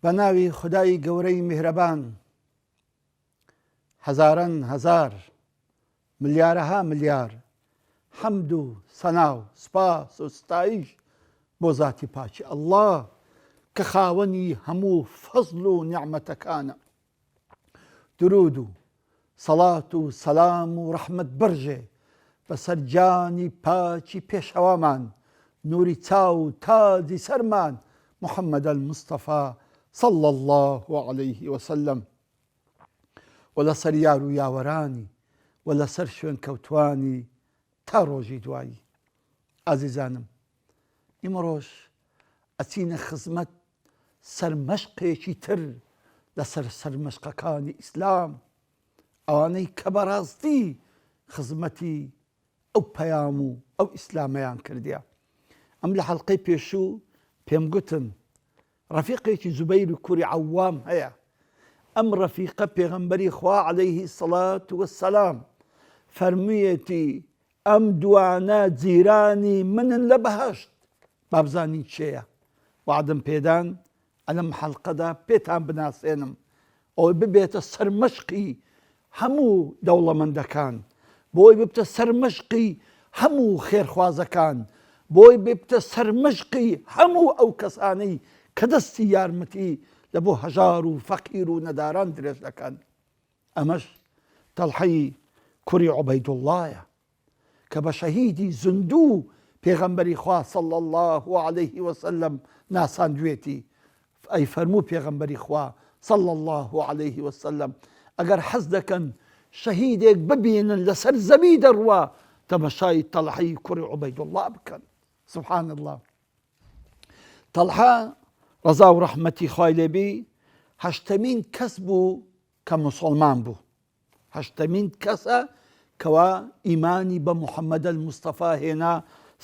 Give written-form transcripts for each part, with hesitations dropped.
بەناوی خودای گەورەی میهرەبان، هەزاران هەزار ملیارەها ملیار حەمد و سەنا و سوپاس و ستایش بۆ زاتی پاکی ئەڵڵا کە خاوەنی هەموو فەزڵ و نیعمەتەکانە. درود و سەڵات و سەلام و ڕەحمەت بەرژێ بەسەر جانی پاکی پێشەوامان، نووری چاو و تاجی سەرمان محەممەد المستەفا صلى الله عليه وسلم، و لەسەر یار و یاوەرانی و لەسەر شوێن کەوتوانی تا ڕۆژی دوایی. ئازیزانم، ئیمڕۆژ ئەچینە خزمەت سەرمەشقێکی تر لەسەر سەرمەشقەکانی ئیسلام، ئەوانەی کە بەڕاستی خزمەتی ئەو پەیام و ئەو ئیسلامەیان کردیە. ئەم لە حەڵقەی پێشوو پێم گوتن ڕەفیقێکی زوبەیر و کوڕی عەوام هەیە. ئەم ڕەفیقە پێغەمبەری خوا عەلەیهی السەڵات وەسسەلام فەرموویەتی ئەم دوانە جیرانی منن لە بەهەشت، با بزانین چێیە. وعدم پێدان ئەلەم حەڵقەدا پێتان بناسێنم، ئەوەی ببێتە سەرمەشقی هەموو دەوڵەمەندەکان، بۆی ببتە سەرمەشقی هەموو خێرخوازەکان، بۆی ببتە سەرمەشقی هەموو ئەو کەسانەی کە دەستی یارمەتی لە بۆ هەژار و فەقیر و نەداران درێژ دەکەن. ئەمەش تەڵحەی کوڕی عوبەیدوڵڵایە کە بە شەهیدی زندوو پێغەمبەری خوا صلی الله عليه وسلم ناساندوێتی. ئەی فەرموو پێغەمبەری خوا صلی الله عليه وسلم ئەگەر حەز دەکەن شەهیدێک ببینن لەسەر زەوی دەڕوا، تەمەشای تەڵحەی کوڕی عوبەیدوڵڵا بکەن. سبحان الله. تەڵحە ڕەزا و ڕەحمەتی خوای لێبی هەشتەمین کەس بوو کە موسڵمان بوو، هەشتەمین کەسە کەوا ئیمانی بە محەممەد المستەفا هێنا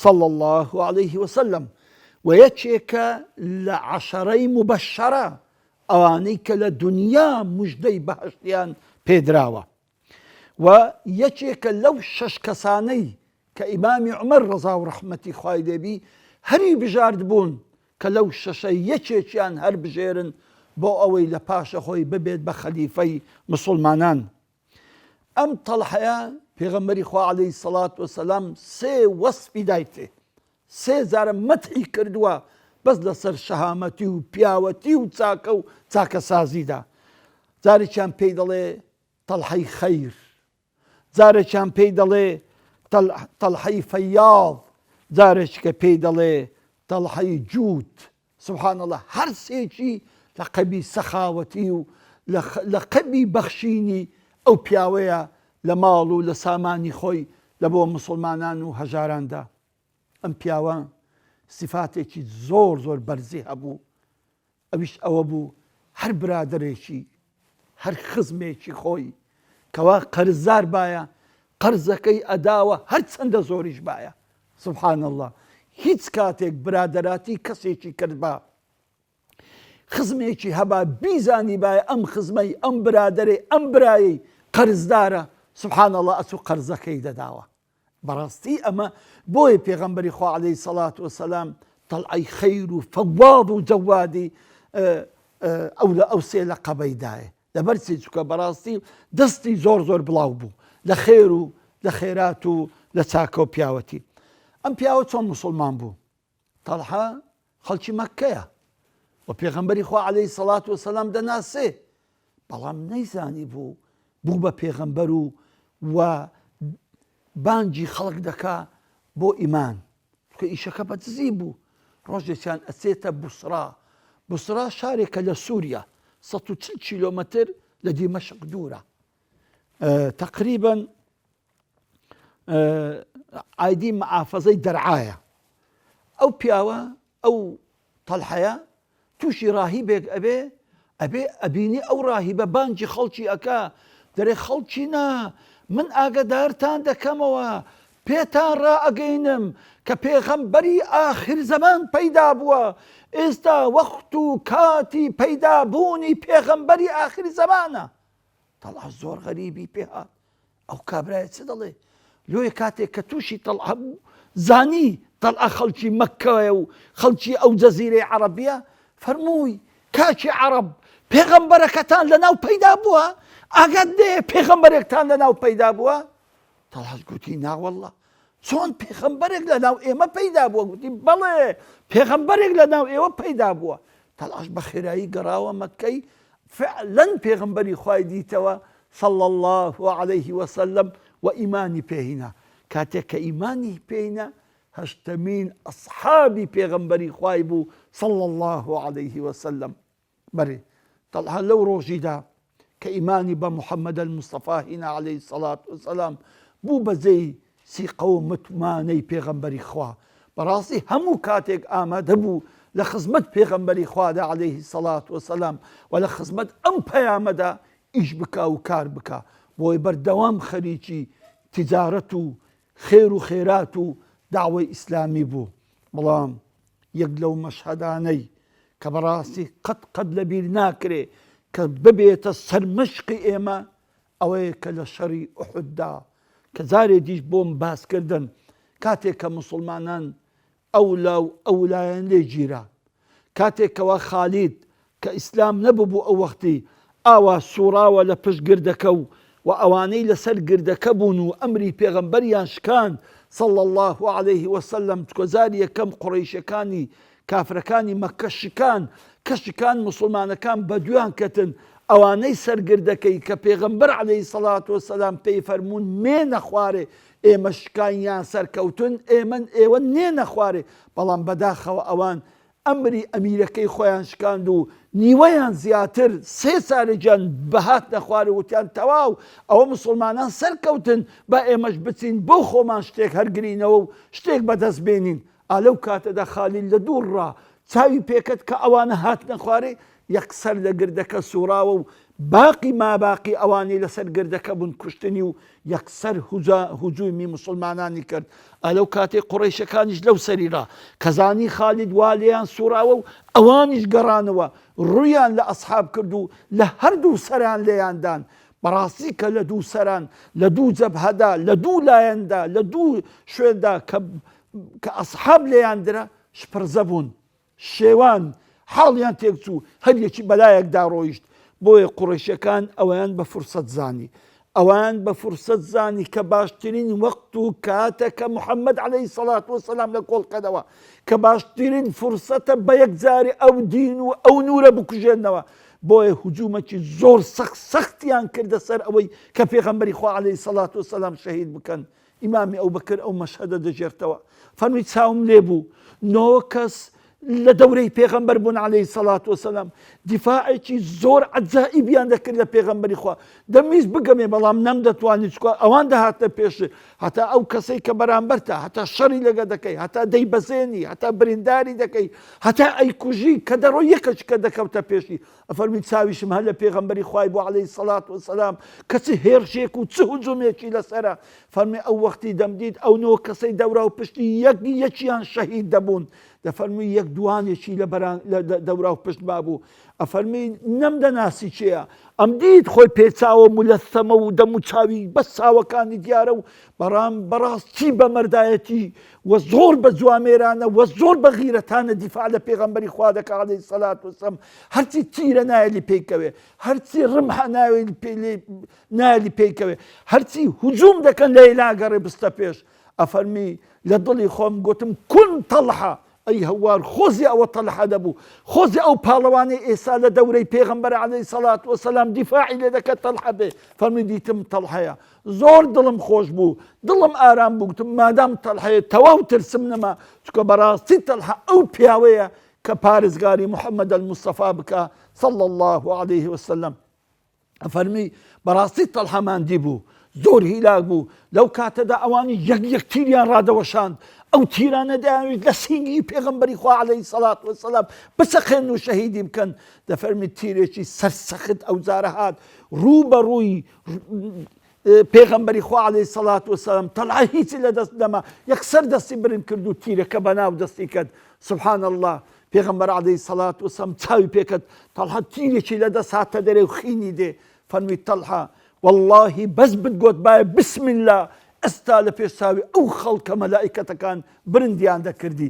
صلی الله عليه وسلم، و یەکێکە لە عەشەرەی مبەششەرە، ئەوانەی کە لە دنیا موژدەی بەهەشتیان پێدراوە، و یەکێکە لەو شەش کەسانەی کە ئیمامی عومەر ڕەزا و ڕەحمەتی خوای لێبی هەری بژارد بوون کە لەو شەشە یەکێکیان هەر بژێرن بۆ ئەوەی لە پاشە خۆی ببێت بە خەلیفەی مسڵمانان. ئەم تەڵحەیە پێغەمبەری خوا عەلەیهی سەڵات وەسەلام سێ وەسفی دایتێ، سێ جارە مەدحی کردووە بەس لەسەر شەهامەتی و پیاوەتی و چاکە و چاکە سازیدا. جارێکیان پێی دەڵێ تەڵحەی خەیر، جارێکیان پێی دەڵێ تەڵحەی فەیاض، جارێکیکە پێی دەڵێ تەڵحەی جوود. سبحان الله، هەر سێکی لە قەبی سەخاوەتی و لە قەبی بەخشینی ئەو پیاوەیە لە ماڵ و لە سامانی خۆی لە بۆ مسڵمانان و هەژاراندا. ئەم پیاوە سیفاتێکی زۆر زۆر بەرزی هەبوو، ئەویش ئەوە بوو هەر برادرێکی هەر خزمێکی خۆی کەوا قەرزدار بایە، قەرزەکەی ئەداوە هەر چەندە زۆریش بایە. سبحان الله، هیچ کاتێک برادەراتی کەسێکی کرد بە خزمێکی هەبا بیزانی بایە ئەم خزمەی ئەم برادەرێ ئەم برایی قەرزدارە، سبحان الله ئەچوو قەرزەکەی دەداوە. بەڕاستی ئەمە بۆیە پێغەمبەری خوا عەلەیهی سەڵات وەسەلام تەڵعەی خەیر و فەواد و جەوادی ئەو سێ لە قەبەیدایە، لەبەر چی؟ چونکە بەڕاستی دەستی زۆر زۆر بڵاو بوو لە خێر و لە خێرات و لە چاکە و پیاوەتی. ئەم پیاوە چۆن موسڵمان بوو؟ تەڵحە خەڵکی مەککەیە و پێغەمبەری خوا عەلەیهی سەڵات وەسەلام دەناسێ، بەڵام نەیزانی بوو بە پێغەمبەر و بانگی خەڵک دەکا بۆ ئیمان، کە ئیشەکە بەدزی بوو. ڕۆژێکیان ئەچێتە بوسرا. بوسرا شارێکە لە سووریا 140 کیلۆمەتر لە دیمەشق دوورە. تقریبا ئایدی مەعافەزەی دەرعایە ئەو پیاوە ئەو تەڵحەیە تووشی ڕاهیبێک ئەبێ ئەبینی ئەو ڕاهیبە بانگی خەڵکی ئەکا دەرێ خەڵکی نا من ئاگادارتان دەکەمەوە پێتان ڕائەگەینم کە پێغەمبەری ئاخر زەمان پەیدا بووە ئێستا وەخت و کاتی پەیدابوونی پێغەمبەری ئاخر زەمانە. تەڵحە زۆر غەریبی پێهات ئەو کابرایە چ دەڵێ لۆیە کاتێک کە تووشی تەڵحە بوو زانی تەڵحە خەڵکی مەککەیە و خەڵکی ئەو جەزیرەی عەرەبیە فەرمووی کاکی عەرەب پێغەمبەرەکەتان لەناو پەیدا بووە ئاگات دێ پێغەمبەرێکتان لەناو پەیدا بووە. تەڵحەش گوتی نا وەڵڵا چۆن پێغەمبەرێک لەناو ئێمە پەیدا بووە گوتی بەڵێ پێغەمبەرێک لەناو ئێوە پەیدا بووە. تەڵحەش بە خێرایی گەڕاوە مەککەی فعلەن پێغەمبەری خوای دیتەوە صلى الله عليه وسلم و ئیمانی پێهینا. کاتێک کە ئیمانی پێهینا هەشتەمین ئەصحابی پێغەمبەری خوای بوو صلى الله عليه وسلم. بەێ تەڵحە لەو ڕۆژیدا کە ئیمانی بە محەممەد المستەفا هینا عليه الصلاة والسلام بوو بەجێی سیقە و متمانەی پێغەمبەری خوا بەڕاستی هەموو کاتێک ئامادە بوو لە خزمەت پێغەمبەری خوادا عليه الصلاة والسلام و لە خزمەت ئەم پەیامەدا ئیش بکا و کار بکە بۆی بەردەوام خەریکی تجارەت و خێر و خێرات و داوای ئیسلامی بوو. بەڵام یەک لەو مەشهەدانەی کە بەڕاستی قەت لەبیر ناکرێ کە ببێتە سەرمەشقی ئێمە ئەوەیە کە لە شەڕی ئوحوددا کە جارێ دیش بۆم باسکردن کاتێک کە مسلمانان ئەولا و ئەولایەن لێ گیرا کاتێکەوە خالید کە ئیسلام نەبوو ئەو وەختی ئاوا سووڕاوە لە پشت گردەکە و ئەوانەی لەسەر گردەکە بوون و ئەمری پێغەمبەریان شکاند صلى الله عليه وسلم کۆزاری یەکەم قوڕەیشەکانی کافرەکانی مەککە شکان مسلمانەکان بە دویان کەتن ئەوانەی سەرگردەکەی کە پێغەمبەر عەلەیهی سەڵات وەسەلام پێی فەرموون مێنە خوارێ ئێمە شکانیان سەرکەوتن ئێوە نێنە خوارێ بەڵام بەداخەوە ئەوان ئەمری ئەمیرەکەی خۆیان شکاند و نیوەیان زیاتر سێ سارێکیان بەهات نەخوارێ وتیان تەواو ئەوە مسلمانان سەرکەوتن با ئێمەش بچین بۆ خۆمان شتێک هەرگرینەوە و شتێک بەدەست بێنین. ئالەو کاتەدا خالید لە دوورڕا چاوی پێکەت کە ئەوانە هات نەخوارێ یەکسەر لە گردەکە سووڕاوە و باقی ماباقی ئەوانەی لەسەر گردەکە بوون کوشتنی و یەکسەر هجوومی مسلمانانی کرد. ئەلەو کاتێک قوڕەیشەکانیش لەو سەریرا کەزانی خالید وا لێیان سووڕاوە و ئەوانیش گەڕانەوە ڕوویان لە ئەسحاب کرد و لە هەردوو سەران لێیاندان. بەڕاستی کە لە دوو سەران لە دوو جەبهەدا لە دوو لایەندا لە دوو شوێندا کە ئەسحاب لێیاندرا شپرزە بوون شێوان حاڵیان تێکچوو هەر یەکی بەلایەکدا ڕۆیشت. بۆیە قوڕەیشەکان ئەویان بە فرسەت زانی ئەوان بە فرسەت زانی کە باشترین وەقت و کاتە کە محەممەد عەلەیهی سەڵات وەسەلام لە کۆڵکەدەوە کە باشترین فرسەتە بە یەکجاری ئەو دین و ئەو نورە بکوژێنەوە. بۆیە هجوومەکی زۆر سەختیان کردە سەر ئەوەی کە پێغەمبەری خوا عەلەیهی سەڵات وەسەلام شەهید بکەن. ئیمامی ئەوبەکر ئەو مەشهەدە دەژێرتەوە فەرمی چاوم لێبوو 9 کەس لە دەورەی پێغەمبەر بوون عەلەیهی سەڵات وەسەلام دیفاعێکی زۆر عەجائیبیان دەکرد لە پێغەمبەری خوا دەمویست بگەمێ بەڵام نەمدەتوانی چکە ئەوان دەهاتە پێش هەتا ئەو کەسەی کە بەرامبەرتە هەتا شەڕی لەگە دەکەی هەتا دەیبەزێنی هەتا برینداری دەکەی هەتا ئەیکوژی کە دەڕۆ یەکەچکە دەکەوتە پێشی. ئەفەرمی چاویشم هەر لە پێغەمبەری خوای بۆ عەلەیهی سەڵات وەسەلام کە چ هێرشێک و چ هجوومێکی لەسەرە فەرمی ئەو وەختی دەمدید ئەو 9 کەسەی دەورا و پشتی یەکیان شەهید دەبوون. دەفەرمی یەک دوانێکی لە دەورا و پشت مابوو. ئەفەرمی نەمدەناسی چێە ئەم دیت خۆی پێچاوە مولەثەمە و دەم و چاوی بەس چاوەکانی دیارە و بەڕاستی بە مەردایەتی وە زۆر بە جوامێرانە وە زۆر بە غیرەتانە دیفاع لە پێغەمبەری خوا دەکا عەلەیهی سەڵات وەسەلام هەرچی تیرە نایەلی پێیکەوێ هەرچی ڕمحە نایەلی پێیکەوێ هەرچی هجووم دەکەن لە ئێلاگەڕێ بستە پێش. ئەفەرمی لە دڵی خۆم گوتم کون تەڵحە ئەی هەوار خۆزی ئەوە تەڵحە دەبوو خۆزی ئەو پاڵەوانەی ئێستا لە دەورەی پێغەمبەر عەلەیهی سەڵات وەسەلام دیفاعی لێ دەکات تەڵحە بێ. فەرمی دیتم تەڵحەیە زۆر دڵم خۆش بوو دڵم ئارام بوو گوتم مادام تەڵحەیە تەواو ترسم نەما چکە بەڕاستی تەڵحە ئەو پیاوەیە کە پارێزگاری محەممەد المستەفا بکە صلى الله عليه وسلم. ئەفەرمی بەڕاستی تەڵحەمان دیبوو زۆر هیلاک بوو لەو کاتەدا ئەوانی یەک تیریان ڕادەوەشاند ئەو تیرانە دەیانوێت لە سینگی پێغەمبەری خوا عەلەیهی سەڵات وەسەلام بچەقێن و شەهیدی بکەن دەفەرمی تیرێکی سەرسەخت ئەو جارە هات ڕوو بە ڕووی پێغەمبەری خوا عەلەیهی سەڵات وەسەلام تەڵحە هیچی لە دەست دەما یەکسەر دەستی برن کرد و تیرەکە بەناو دەستی کرد سوبحان الله پێغەمبەر عەلەیهی سەڵات وەسەلام چاوی پێکرد تەڵحە تیرێکی لە دەست هاتە دەرێ و خینی دێ فەرمی تەڵحە واللهی بەس بتگوت باە بسم الله ئەستا لە پێشاوی ئەو خەڵکە مەلائیکەتەکان برندیان دەکردی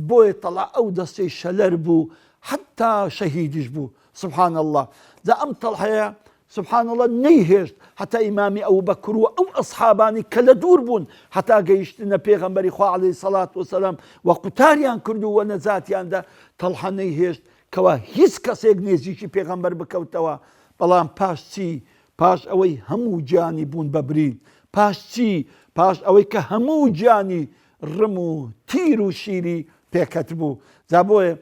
بۆیە تەڵحە ئەو دەستەی شەلەر بوو حتا شەهیدیش بوو سبحان الله جا ئەم تەڵحەیە سبحان الله نەیهێشت حتا ئیمامی ئەوبەکر و ئەو ئەسحابانی کە لە دوور بوون حتا گەیشتنە پێغەمبەری خوا عەلەیهی سەڵات وەسەلام وە قوتاریان کردو وە نەجاتیاندا تەڵحە نەیهێشت کەوا هیچ کەسێک نێزیکی پێغەمبەر بکەوتەوە بەڵام پاش چی پاش ئەوەی هەموو گیانی بوون بە برین پاش چی پاش ئەوەی کە هەموو گیانی ڕم و تیر و شیری پێکەت بوو جا بۆیە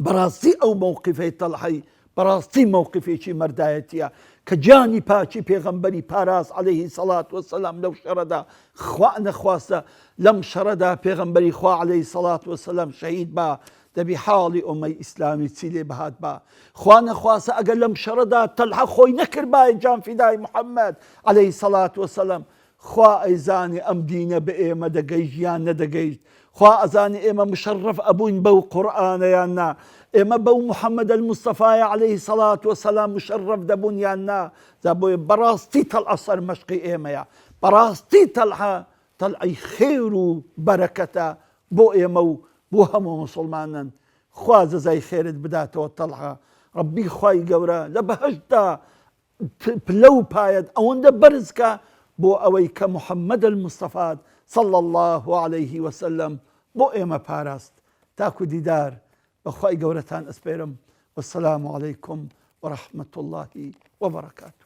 بەڕاستی ئەو مووقیفەی تەڵحەی بەڕاستی مووقفێکی مەردایەتیە کە گیانی پاچی پێغەمبەری پاراست عەلەیهی سەڵات وەسەلام لەو شەڕەدا خوا نەخواستە لەم شەڕەدا پێغەمبەری خوا عەلەیهی سەڵات وەسەلام شەهید با دەبی حاڵی ئومەی ئیسلامی چی لێ بەهات با خوا نەخواستە ئەگەر لەم شەڕەدا تەڵحە خۆی نەکرد بایە جان فیدای محەممەد عەلەیهی سەڵات وەسەلام خوا ئەیزانی ئەم دینە بە ئێمە دەگەیشت یان نەدەگەیشت خوا ئەزانی ئێمە مشەڕەف ئەبووین بەو قورئانە یان نا ئێمە بەو محەممەد المستەفای عەلەیهی سەڵات وەسەلام مشەڕەف دەبوون یان نا جا بۆیە بەڕاستی تەڵحە سەرمەشقی ئێمەیە بەڕاستی تەڵحە تەڵعەی خێر و بەرەکەتە بۆ ئێمە و بۆ هەموو مسلمانان خوا جەزای خێرت بداتەوە تەڵحە ڕەبی خوای گەورە لە بەهەشتا پلە و پایەت ئەوەندە بەرزکە بۆ ئەوەی کە محەممەد المستەفات صلى الله عليه وسلم بۆ ئێمە پاراست تاکو دیدار بەخوای گەورەتان ئەسپێرم والسلام عليكم ورحمة الله وبركاته